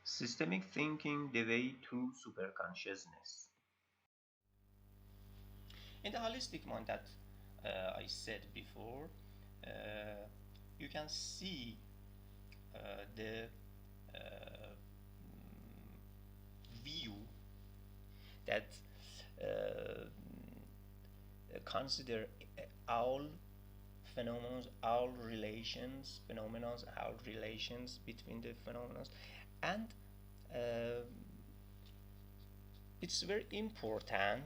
Systemic thinking, the way to superconsciousness. In the holistic mind that I said before, uh, you can see the view that uh, consider all phenomena, all relations, phenomena, all relations between the phenomena, and uh, it's very important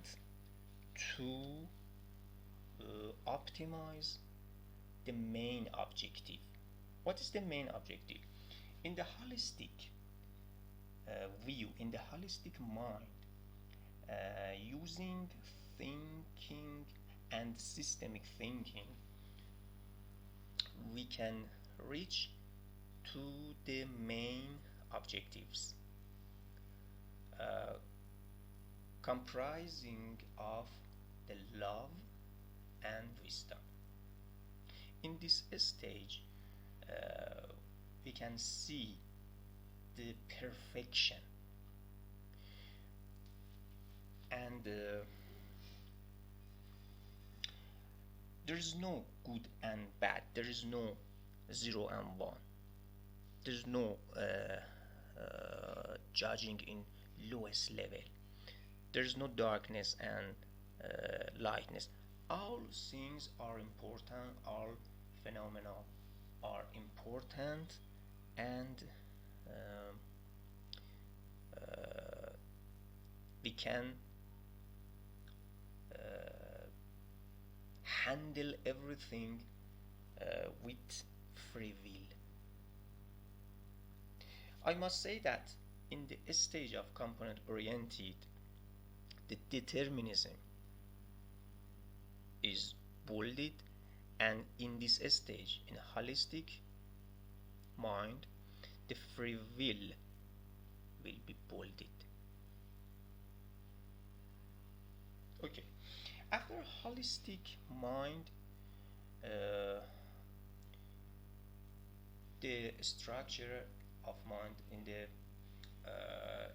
to optimize the main objective. What is the main objective? In the holistic view, in the holistic mind, using thinking and systemic thinking, we can reach to the main objectives, uh, comprising of the love and wisdom. In this stage, we can see the perfection and there is no good and bad, there is no 0 and 1, there is no judging in lowest level, there is no darkness and lightness. All things are important, all phenomena are important, and um, we can handle everything with free will. I must say that in the stage of component oriented, the determinism is bolded, and in this stage, in a holistic mind, the free will be bolded. Okay, after holistic mind, uh, the structure of mind in the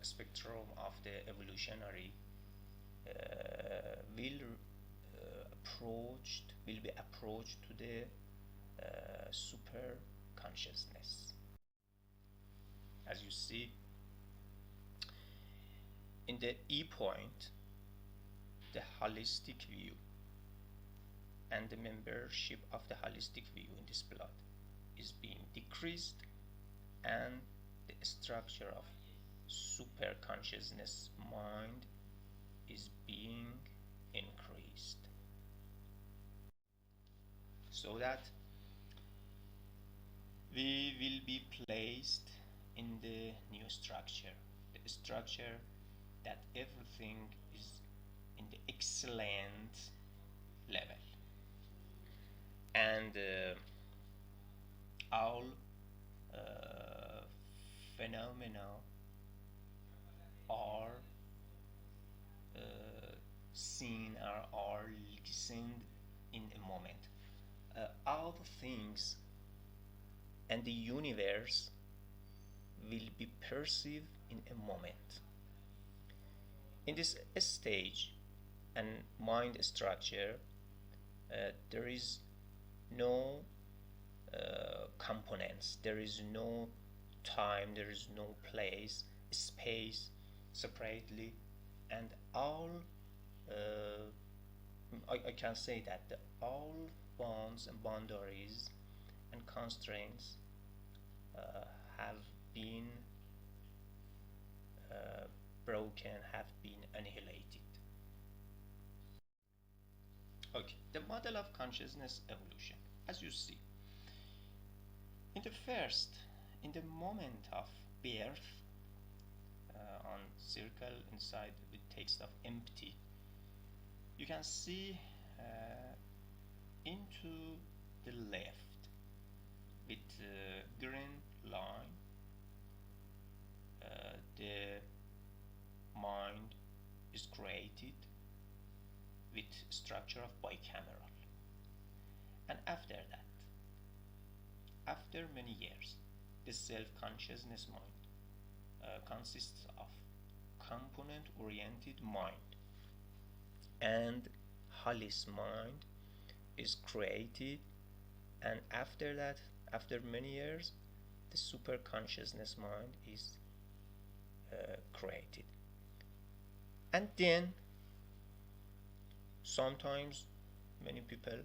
spectrum of the evolutionary will be approached to the super consciousness. As you see in the E point, the holistic view and the membership of the holistic view in this plot is being decreased, and the structure of super consciousness mind is being increased, so that we will be placed in the new structure, the structure that everything is in the excellent level, and all phenomena are seen or are listened in a moment. All the things and the universe will be perceived in a moment. In this stage and mind structure, there is no components, there is no time, there is no place, space separately, and all I can say that all bonds and boundaries and constraints uh, have been uh, broken, have been annihilated. Okay, the model of consciousness evolution. As you see, in the first, in the moment of birth, on circle inside with text of empty, you can see into the left with green line, the mind is created with structure of bicameral, and after that, after many years, the self-consciousness mind consists of component-oriented mind, and Hollis mind is created, and after that, after many years, the super consciousness mind is created. And then sometimes many people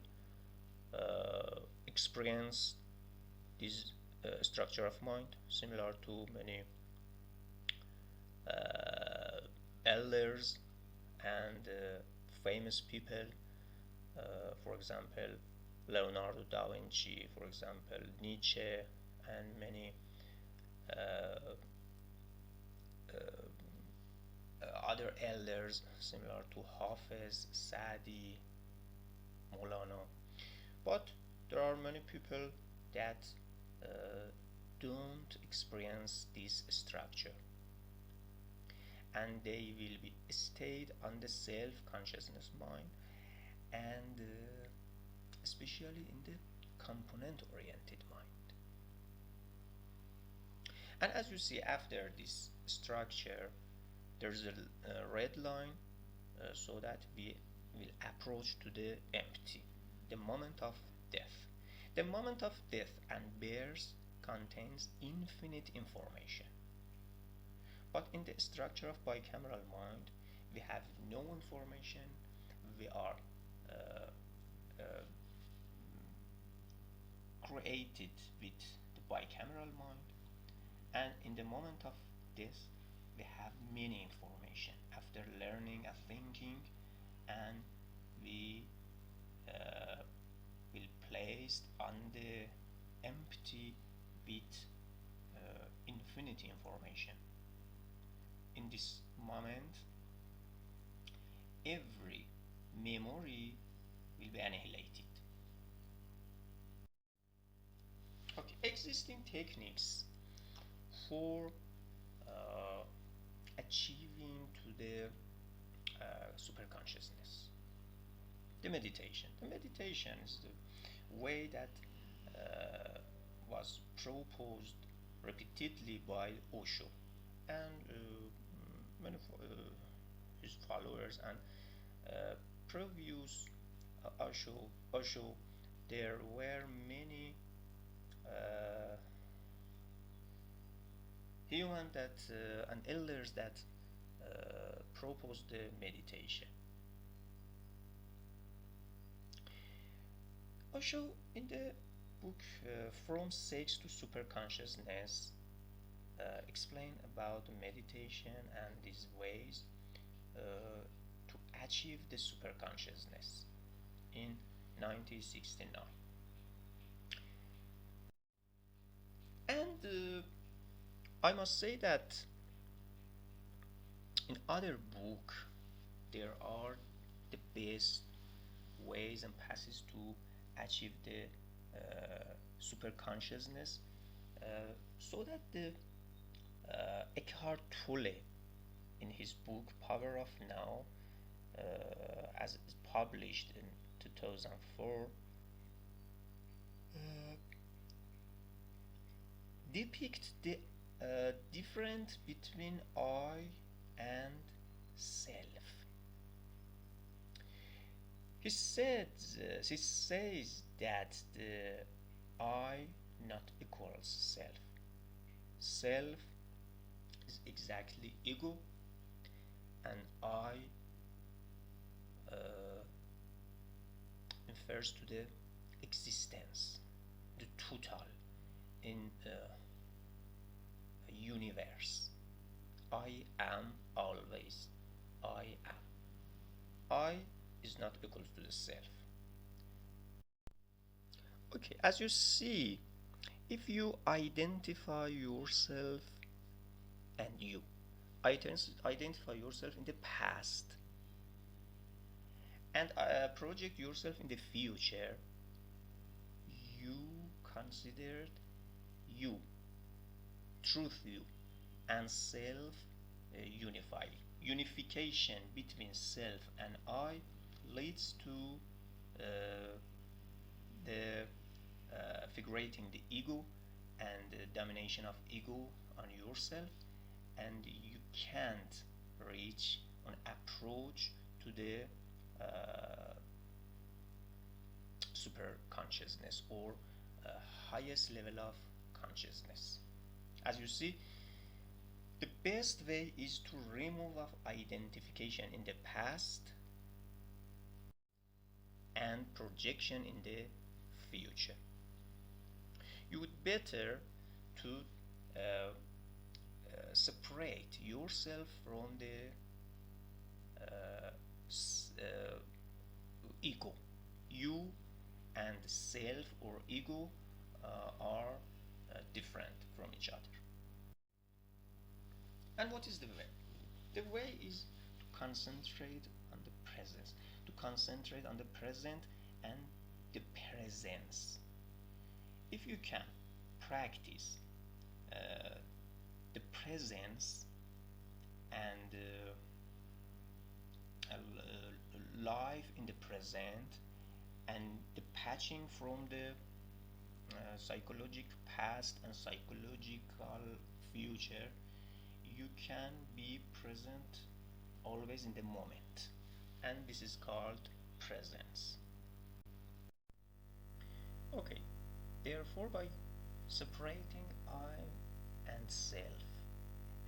experience this structure of mind similar to many elders and famous people, for example Leonardo da Vinci, for example Nietzsche, and many other elders similar to Hafiz, Sadi, Molana. But there are many people that don't experience this structure, and they will be stayed on the self-consciousness mind, and especially in the component-oriented mind. And as you see, after this structure, there's a red line, so that we will approach to the empty, the moment of death. The moment of death and birth contains infinite information. But in the structure of bicameral mind, we have no information. We are created with the bicameral mind, and in the moment of death, we have many information after learning and thinking, and we will placed on the empty with infinity information. In this moment, every memory will be annihilated. Okay, existing techniques for achieving to the superconsciousness. The meditation. The meditation is the way that was proposed repeatedly by Osho and many his followers, and previous Osho, there were many humans that and elders that proposed the meditation. Osho, in the book From Sex to Superconsciousness, explain about meditation and these ways to achieve the superconsciousness in 1969. And I must say that in other book there are the best ways and paths to achieve the superconsciousness, so that the Eckhart Tolle, in his book Power of Now, as it's published in 2004, depict the difference between I and self. He says that the I not equals self. Self is exactly ego, and I refers to the existence, the total in a universe. I am always. I am. I is not equal to the self. Okay, as you see, if you identify yourself and you identify yourself in the past and project yourself in the future, you considered you, truth you, and self unify. Unification between self and I leads to the figurating the ego and the domination of ego on yourself, and you can't reach an approach to the super consciousness or highest level of consciousness. As you see, the best way is to remove of identification in the past and projection in the future. You would better to separate yourself from the ego. You and self or ego are different from each other. And what is the way? The way is to concentrate on the presence, to concentrate on the present and the presence. If you can practice the presence and life in the present and the patching from the psychological past and psychological future, you can be present always in the moment, and this is called presence. Okay, therefore by separating I and self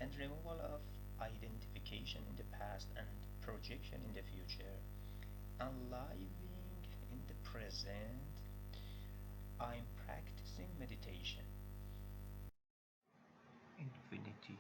and removal of identification in the past and projection in the future and living in the present, I'm practicing meditation. Infinity.